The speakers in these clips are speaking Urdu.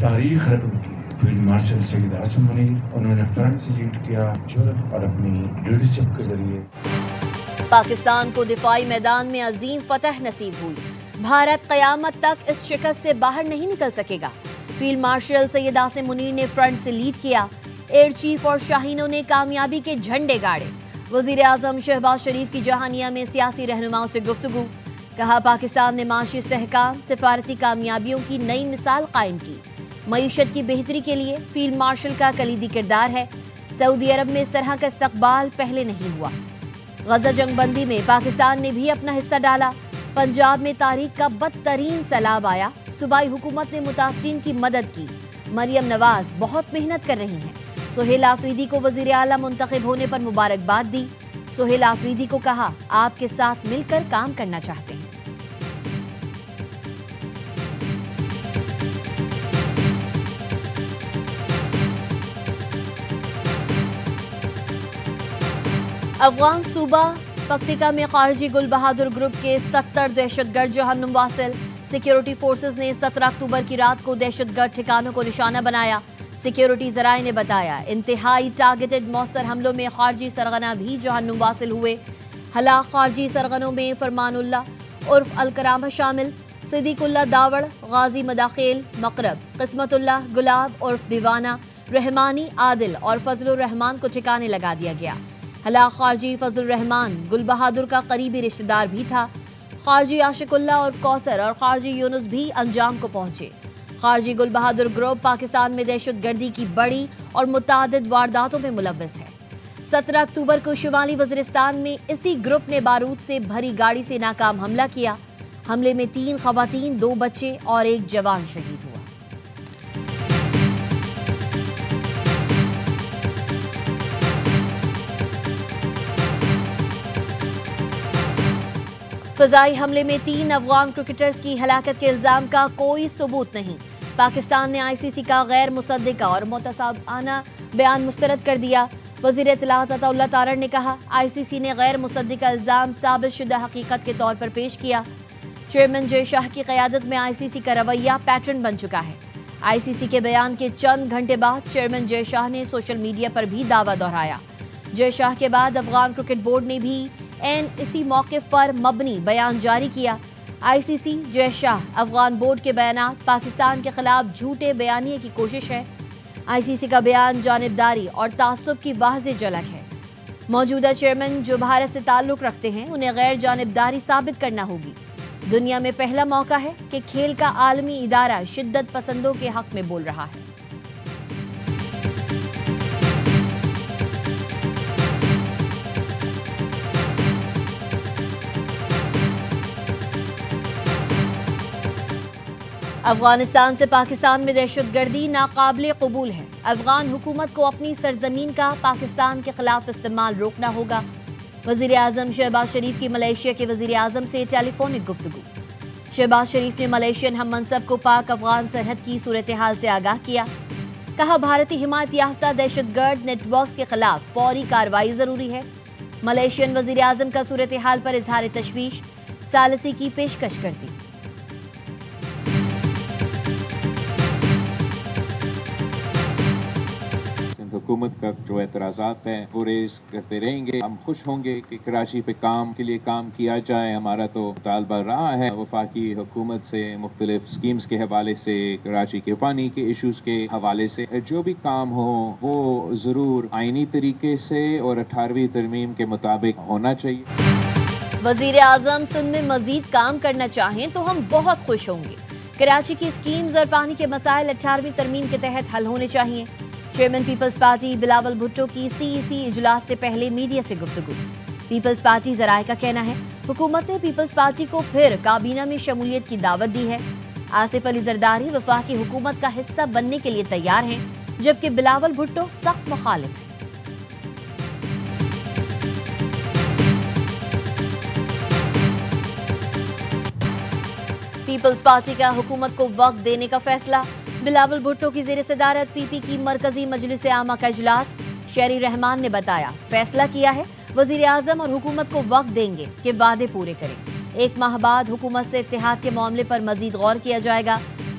تاریخ رقم کی فیلڈ مارشل سید عاصم منیر، انہوں نے فرنٹ سے لیڈ کیا جرأت اور اپنی لیڈرشپ کے ذریعے پاکستان کو دفاعی میدان میں عظیم فتح نصیب ہوئی۔ بھارت قیامت تک اس شکست سے باہر نہیں نکل سکے گا۔ فیلڈ مارشل سید عاصم منیر نے فرنٹ سے لیڈ کیا، ایئر چیف اور شاہینوں نے کامیابی کے جھنڈے گاڑے۔ وزیر اعظم شہباز شریف کی جہانیہ میں سیاسی رہنماؤں سے گفتگو، کہا پاکستان نے معاشی استحکام، سفارتی کامیابیوں کی نئی مثال قائم کی۔ معیشت کی بہتری کے لیے فیلڈ مارشل کا کلیدی کردار ہے۔ سعودی عرب میں اس طرح کا استقبال پہلے نہیں ہوا۔ غزہ جنگ بندی میں پاکستان نے بھی اپنا حصہ ڈالا۔ پنجاب میں تاریخ کا بدترین سیلاب آیا، صوبائی حکومت نے متاثرین کی مدد کی۔ مریم نواز بہت محنت کر رہی ہیں۔ سہیل آفریدی کو وزیر اعلیٰ منتخب ہونے پر مبارکباد دی۔ سہیل آفریدی کو کہا آپ کے ساتھ مل کر کام کرنا چاہتے ہیں۔ افغان صوبہ پکتیکا میں خارجی گل بہادر گروپ کے 70 دہشت گرد جہنم واصل۔ سیکیورٹی فورسز نے 17 اکتوبر کی رات کو دہشت گرد ٹھکانوں کو نشانہ بنایا۔ سیکیورٹی ذرائع نے بتایا انتہائی ٹارگیٹڈ مؤثر حملوں میں خارجی سرغنہ بھی جہنم واصل ہوئے۔ ہلاک خارجی سرغنوں میں فرمان اللہ عرف الکرامہ شامل، صدیق اللہ داوڑ، غازی مداخیل مقرب، قسمت اللہ گلاب عرف دیوانہ، رحمانی عادل اور فضل الرحمان کو ٹھکانے لگا دیا گیا۔ ہلاک خارجی فضل الرحمان گل بہادر کا قریبی رشتہ دار بھی تھا۔ خارجی عاشق اللہ عرف کوثر اور خارجی یونس بھی انجام کو پہنچے۔ خارجی گل بہادر گروپ پاکستان میں دہشت گردی کی بڑی اور متعدد وارداتوں میں ملوث ہے۔ 17 اکتوبر کو شمالی وزیرستان میں اسی گروپ نے بارود سے بھری گاڑی سے ناکام حملہ کیا۔ حملے میں 3 خواتین، 2 بچے اور 1 جوان شہید ہوا۔ فضائی حملے میں 3 افغان کرکٹرز کی ہلاکت کے الزام کا کوئی ثبوت نہیں۔ پاکستان نے ICC کا غیر مصدقہ اور متصابانہ بیان مسترد کر دیا۔ وزیر اطلاعات عطا اللہ تارڑ نے کہا ICC نے غیر مصدقہ الزام ثابت شدہ حقیقت کے طور پر پیش کیا۔ چیئرمین جے شاہ کی قیادت میں ICC کا رویہ پیٹرن بن چکا ہے۔ ICC کے بیان کے چند گھنٹے بعد چیئرمین جے شاہ نے سوشل میڈیا پر بھی دعویٰ دہرایا۔ جے شاہ کے بعد افغان کرکٹ بورڈ نے بھی اسی موقف پر مبنی بیان جاری کیا۔ ICC جے شاہ افغان بورڈ کے بیانات پاکستان کے خلاف جھوٹے بیانیے کی کوشش ہے۔ ICC کا بیان جانبداری اور تعصب کی واضح جھلک ہے۔ موجودہ چیئرمین جو بھارت سے تعلق رکھتے ہیں انہیں غیر جانبداری ثابت کرنا ہوگی۔ دنیا میں پہلا موقع ہے کہ کھیل کا عالمی ادارہ شدت پسندوں کے حق میں بول رہا ہے۔ افغانستان سے پاکستان میں دہشت گردی ناقابل قبول ہے۔ افغان حکومت کو اپنی سرزمین کا پاکستان کے خلاف استعمال روکنا ہوگا۔ وزیر اعظم شہباز شریف کی ملائیشیا کے وزیر اعظم سے ٹیلی فونک گفتگو۔ شہباز شریف نے ملائیشین ہم منصب کو پاک افغان سرحد کی صورتحال سے آگاہ کیا۔ کہا بھارتی حمایت یافتہ دہشت گرد نیٹ ورکس کے خلاف فوری کارروائی ضروری ہے۔ ملائیشین وزیر اعظم کا صورتحال پر اظہار تشویش، ثالثی کی پیشکش کر دی۔ حکومت کا جو اعتراضات ہیں وہ ریز کرتے رہیں گے۔ ہم خوش ہوں گے کہ کراچی پہ کام کے لیے کام کیا جائے۔ ہمارا تو مطالبہ رہا ہے وفاقی حکومت سے مختلف سکیمز کے حوالے سے، کراچی کے پانی کے ایشوز کے حوالے سے جو بھی کام ہو وہ ضرور آئینی طریقے سے اور 18ویں ترمیم کے مطابق ہونا چاہیے۔ وزیر اعظم سندھ میں مزید کام کرنا چاہیں تو ہم بہت خوش ہوں گے۔ کراچی کی سکیمز اور پانی کے مسائل 18ویں ترمیم کے تحت حل ہونے چاہیے۔ چیئرمین پیپلز پارٹی بلاول بھٹو کی CEC اجلاس سے پہلے میڈیا سے گفتگو۔ پیپلز پارٹی ذرائع کا کہنا ہے حکومت نے پیپلز پارٹی کو پھر کابینہ میں شمولیت کی دعوت دی ہے۔ آصف علی زرداری وفاقی حکومت کا حصہ بننے کے لیے تیار ہیں، جبکہ بلاول بھٹو سخت مخالف ہیں۔ پیپلز پارٹی کا حکومت کو وقت دینے کا فیصلہ۔ بلاول بھٹو کی زیر صدارت PP کی مرکزی مجلس عامہ کا اجلاس۔ شہری رحمان نے بتایا فیصلہ کیا ہے وزیر اعظم اور حکومت کو وقت دیں گے کہ وعدے پورے کریں۔ 1 ماہ بعد حکومت سے اتحاد کے معاملے پر مزید غور کیا جائے گا۔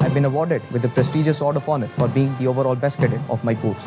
I've been awarded with the prestigious Order of Honor for being the overall best cadet of my course.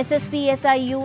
SSP SIU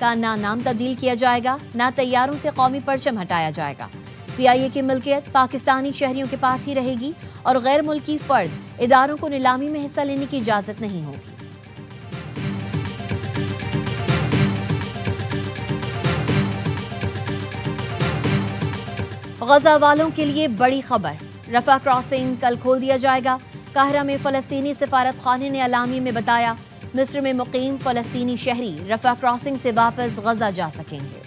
کا نہ نام تبدیل کیا جائے گا نہ طیاروں سے قومی پرچم ہٹایا جائے گا۔ PIA کی ملکیت پاکستانی شہریوں کے پاس ہی رہے گی اور غیر ملکی فرد اداروں کو نیلامی میں حصہ لینے کی اجازت نہیں ہوگی۔ غزہ والوں کے لیے بڑی خبر، رفح کراسنگ کل کھول دیا جائے گا۔ قاہرہ میں فلسطینی سفارت خانے نے اعلامیے میں بتایا مصر میں مقیم فلسطینی شہری رفح کراسنگ سے واپس غزہ جا سکیں گے۔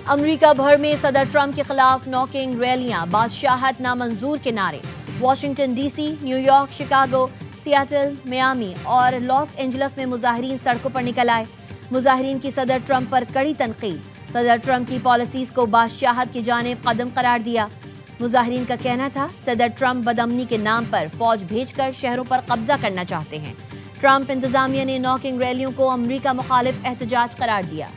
امریکہ بھر میں صدر ٹرمپ کے خلاف ناکنگ ریلیاں، بادشاہت نامنظور کے نعرے۔ Washington DC، new York, Chicago, Seattle, Miami اور لاس اینجلس میں مظاہرین سڑکوں پر نکل آئے۔ مظاہرین کی صدر ٹرمپ پر کڑی تنقید، صدر ٹرمپ کی پالیسیز کو بادشاہت کی جانب قدم قرار دیا۔ مظاہرین کا کہنا تھا صدر ٹرمپ بدامنی کے نام پر فوج بھیج کر شہروں پر قبضہ کرنا چاہتے ہیں۔ ٹرمپ انتظامیہ نے ناکنگ ریلیوں کو امریکہ مخالف احتجاج قرار دیا۔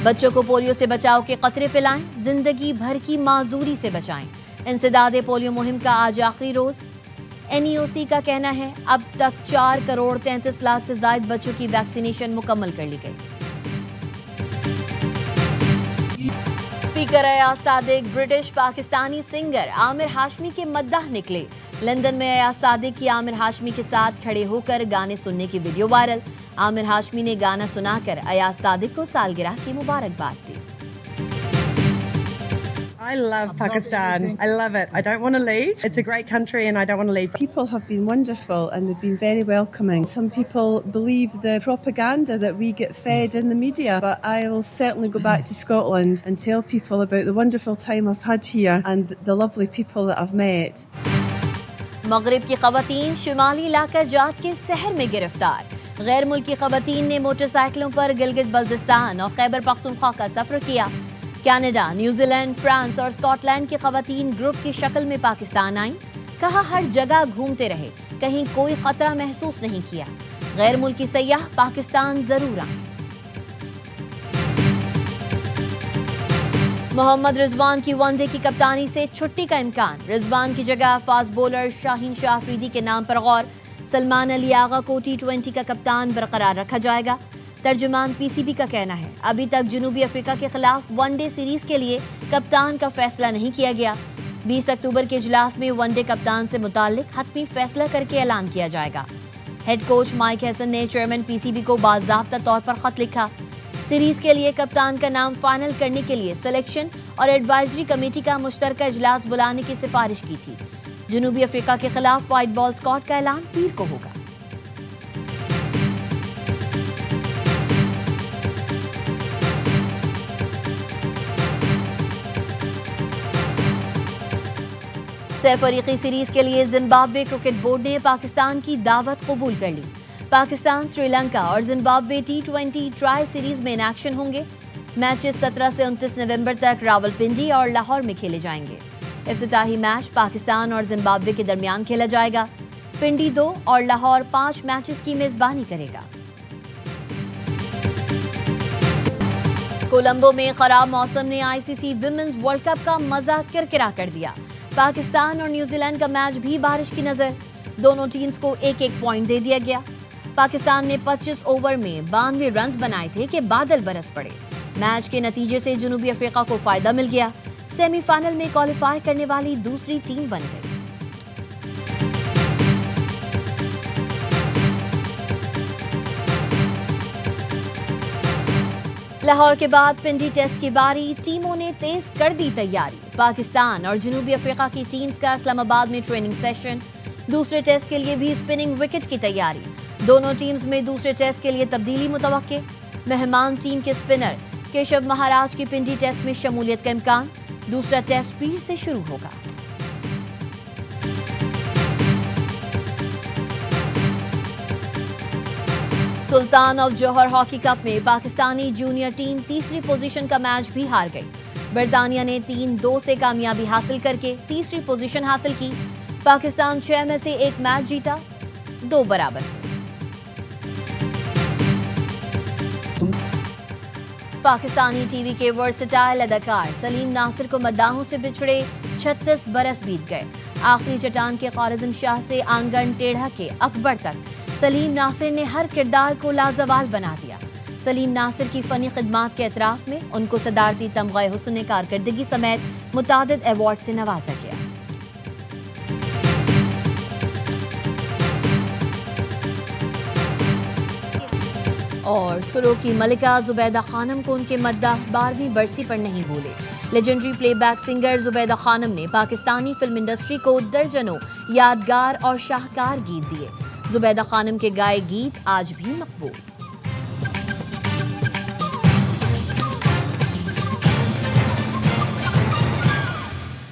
بچوں کو پولیو سے بچاؤ کے قطرے پلائیں، زندگی بھر کی معذوری سے بچائیں۔ انسداد پولیو مہم کا آج آخری روز۔ NEOC کا کہنا ہے اب تک 4,33,00,000 سے زائد بچوں کی ویکسینیشن مکمل کر لی گئی۔ Speaker Ayaz Sadiq British Pakistani singer عامر ہاشمی کے مداح نکلے۔ لندن میں ایاز صادق کی عامر ہاشمی کے ساتھ کھڑے ہو کر گانے سننے کی ویڈیو وائرل۔ عامر ہاشمی نے گانا سنا کر ایاز صادق کو سالگرہ کی مبارکباد دی۔ I love Pakistan. I love it. I don't want to leave. It's a great country and I don't want to leave. People have been wonderful and they've been very welcoming. Some people believe the propaganda that we get fed in the media, but I will certainly go back to Scotland and tell people about the wonderful time I've had here and the lovely people that I've met. مغرب کی خواتین شمالی علاقہ جات کے سحر میں گرفتار۔ غیر ملکی خواتین نے موٹر سائیکلوں پر گلگت بلتستان اور خیبر پختونخوا کا سفر کیا۔ کینیڈا، نیوزی لینڈ، فرانس اور اسکاٹ لینڈ کی خواتین گروپ کی شکل میں پاکستان آئیں۔ کہا ہر جگہ گھومتے رہے، کہیں کوئی خطرہ محسوس نہیں کیا۔ غیر ملکی سیاح پاکستان ضرور آئیں۔ محمد رضوان کی ون ڈے کی کپتانی سے چھٹی کا امکان۔ رضوان کی جگہ فاسٹ بولر شاہین شاہ آفریدی کے نام پر غور۔ سلمان علی آغا کو T20 کا کپتان برقرار رکھا جائے گا۔ ترجمان PCB کا کہنا ہے ابھی تک جنوبی افریقہ کے خلاف ون ڈے سیریز کے لیے کپتان کا فیصلہ نہیں کیا گیا۔ 20 اکتوبر کے اجلاس میں ون ڈے کپتان سے متعلق حتمی فیصلہ کر کے اعلان کیا جائے گا۔ ہیڈ کوچ مائک ہیسن نے چیئرمین PCB کو باضابطہ طور پر خط لکھا۔ سیریز کے لیے کپتان کا نام فائنل کرنے کے لیے سلیکشن اور ایڈوائزری کمیٹی کا مشترکہ اجلاس بلانے کی سفارش کی تھی۔ جنوبی افریقہ کے خلاف وائٹ بال اسکواڈ کا اعلان پیر کو ہوگا۔ سہ فریقی سیریز کے لیے زمبابوے کرکٹ بورڈ نے پاکستان کی دعوت قبول کر لی۔ پاکستان، سری لنکا اور زمبابوے T20 ٹرائی سیریز میں ان ایکشن ہوں گے۔ میچز 17 سے 29 نومبر تک راولپنڈی اور لاہور میں کھیلے جائیں گے۔ افتتاحی میچ پاکستان اور زمبابوے کے درمیان کھیلا جائے گا۔ پنڈی 2 اور لاہور 5 میچز کی میزبانی کرے گا۔ کولمبو میں خراب موسم نے ICC ویمنز ورلڈ کپ کا مزہ کرکرا کر دیا۔ پاکستان اور نیوزی لینڈ کا میچ بھی بارش کی نظر، دونوں ٹیمز کو 1-1 پوائنٹ دے دیا گیا۔ پاکستان نے 25 اوور میں 92 رنز بنائے تھے کہ بادل برس پڑے۔ میچ کے نتیجے سے جنوبی افریقہ کو فائدہ مل گیا، سیمی فائنل میں کوالیفائی کرنے والی دوسری ٹیم بن گئی۔ لاہور کے بعد پنڈی ٹیسٹ کی باری، ٹیموں نے تیز کر دی تیاری۔ پاکستان اور جنوبی افریقہ کی ٹیمز کا اسلام آباد میں ٹریننگ سیشن، دوسرے ٹیسٹ کے لیے بھی اسپننگ وکٹ کی تیاری۔ دونوں ٹیمز میں دوسرے ٹیسٹ کے لیے تبدیلی متوقع۔ مہمان ٹیم کے اسپنر کیشو مہاراج کی پنڈی ٹیسٹ میں شمولیت کا امکان، دوسرا ٹیسٹ پیر سے شروع ہوگا۔ سلطان آف جوہر ہاکی کپ میں پاکستانی جونیئر ٹیم تیسری پوزیشن کا میچ بھی ہار گئی۔ برطانیہ نے 3-2 سے کامیابی حاصل کر کے تیسری پوزیشن حاصل کی۔ پاکستان 6 میں سے 1 میچ جیتا، 2 برابر۔ پاکستانی ٹی وی کے ورسٹائل اداکار سلیم ناصر کو مداحوں سے بچھڑے 36 برس بیت گئے. آخری چٹان کے خوارزم شاہ سے آنگن ٹیڑھا کے اکبر تک سلیم ناصر نے ہر کردار کو لازوال بنا دیا. سلیم ناصر کی فنی خدمات کے اعتراف میں ان کو صدارتی تمغہ حسن کارکردگی سمیت متعدد ایوارڈ سے نوازا گیا. اور سرو کی ملکہ زبیدہ خانم کو ان کے مداح 12ویں برسی پر نہیں بھولے. Legendary playback singer Zubaida Khanum نے پاکستانی فلم انڈسٹری کو درجنوں یادگار اور شاہکار گیت دیے. زبیدہ خانم کے گائے گیت آج بھی مقبول.